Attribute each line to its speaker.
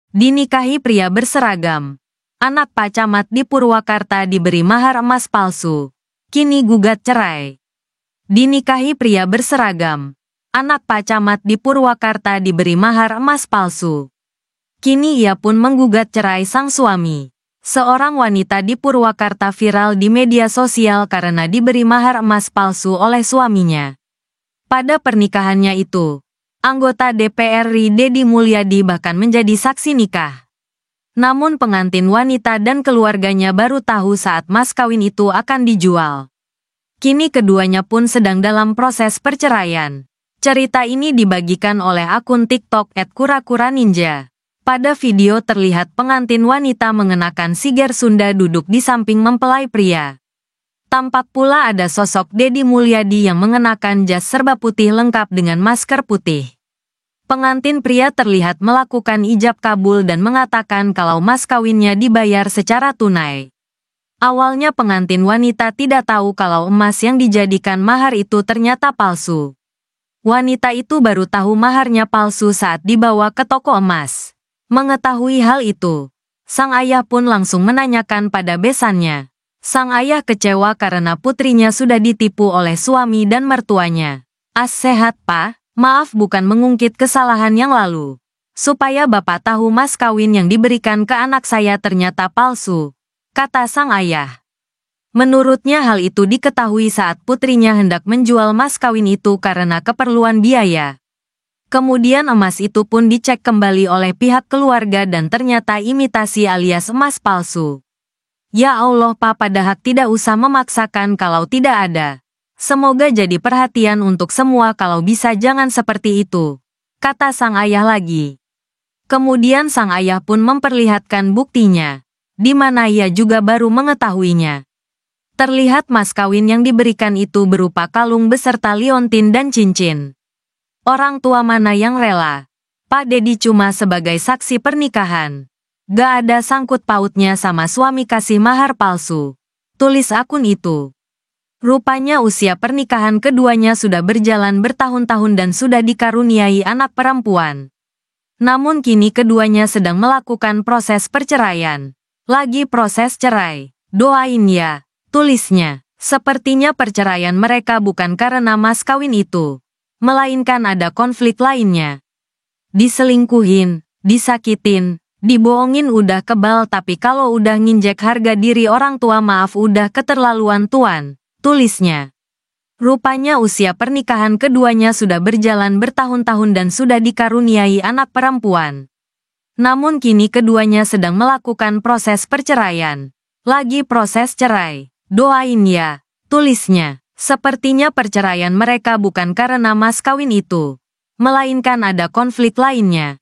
Speaker 1: Dinikahi pria berseragam. Anak Pak Camat di Purwakarta diberi mahar emas palsu. Kini gugat cerai. Dinikahi pria berseragam. Anak Pak Camat di Purwakarta diberi mahar emas palsu. Kini ia pun menggugat cerai sang suami. Seorang wanita di Purwakarta viral di media sosial karena diberi mahar emas palsu oleh suaminya. Pada pernikahannya itu, anggota DPR RI Deddy Mulyadi bahkan menjadi saksi nikah. Namun pengantin wanita dan keluarganya baru tahu saat mas kawin itu akan dijual. Kini keduanya pun sedang dalam proses perceraian. Cerita ini dibagikan oleh akun TikTok @kurakuraninja. Pada video terlihat pengantin wanita mengenakan siger Sunda duduk di samping mempelai pria. Tampak pula ada sosok Deddy Mulyadi yang mengenakan jas serba putih lengkap dengan masker putih. Pengantin pria terlihat melakukan ijab kabul dan mengatakan kalau mas kawinnya dibayar secara tunai. Awalnya pengantin wanita tidak tahu kalau emas yang dijadikan mahar itu ternyata palsu. Wanita itu baru tahu maharnya palsu saat dibawa ke toko emas. Mengetahui hal itu, sang ayah pun langsung menanyakan pada besannya. Sang ayah kecewa karena putrinya sudah ditipu oleh suami dan mertuanya. Sehat, Pak? Maaf bukan mengungkit kesalahan yang lalu. Supaya Bapak tahu mas kawin yang diberikan ke anak saya ternyata palsu, kata sang ayah. Menurutnya hal itu diketahui saat putrinya hendak menjual mas kawin itu karena keperluan biaya. Kemudian emas itu pun dicek kembali oleh pihak keluarga dan ternyata imitasi alias emas palsu. Ya Allah Pak, pada hak tidak usah memaksakan kalau tidak ada. Semoga jadi perhatian untuk semua, kalau bisa jangan seperti itu, kata sang ayah lagi. Kemudian sang ayah pun memperlihatkan buktinya, di mana ia juga baru mengetahuinya. Terlihat mas kawin yang diberikan itu berupa kalung beserta liontin dan cincin. Orang tua mana yang rela? Pak Deddy cuma sebagai saksi pernikahan. Gak ada sangkut pautnya sama suami kasih mahar palsu, tulis akun itu. Rupanya usia pernikahan keduanya sudah berjalan bertahun-tahun dan sudah dikaruniai anak perempuan. Namun kini keduanya sedang melakukan proses perceraian. Lagi proses cerai. Doain ya, tulisnya. Sepertinya perceraian mereka bukan karena mas kawin itu, melainkan ada konflik lainnya. Diselingkuhin, disakitin, dibohongin udah kebal, tapi kalau udah nginjek harga diri orang tua maaf udah keterlaluan tuan, tulisnya. Rupanya usia pernikahan keduanya sudah berjalan bertahun-tahun dan sudah dikaruniai anak perempuan. Namun kini keduanya sedang melakukan proses perceraian. Lagi proses cerai. Doain ya, tulisnya. Sepertinya perceraian mereka bukan karena mas kawin itu, melainkan ada konflik lainnya.